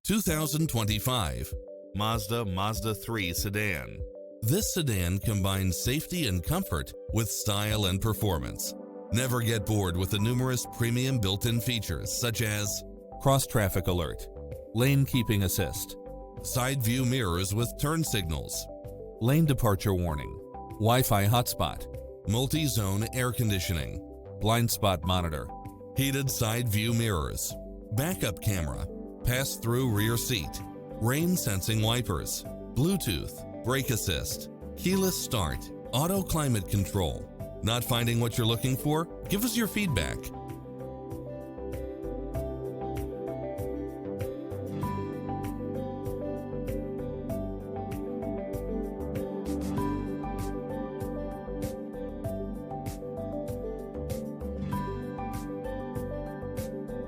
2025 Mazda Mazda3 Sedan. This sedan combines safety and comfort with style and performance. Never get bored with the numerous premium built-in features such as cross-traffic alert, lane keeping assist, side view mirrors with turn signals, lane departure warning, Wi-Fi hotspot, multi-zone air conditioning, blind spot monitor, heated side view mirrors, backup camera, pass-through rear seat, rain sensing wipers, Bluetooth, brake assist, keyless start, auto climate control. Not finding what you're looking for? Give us your feedback.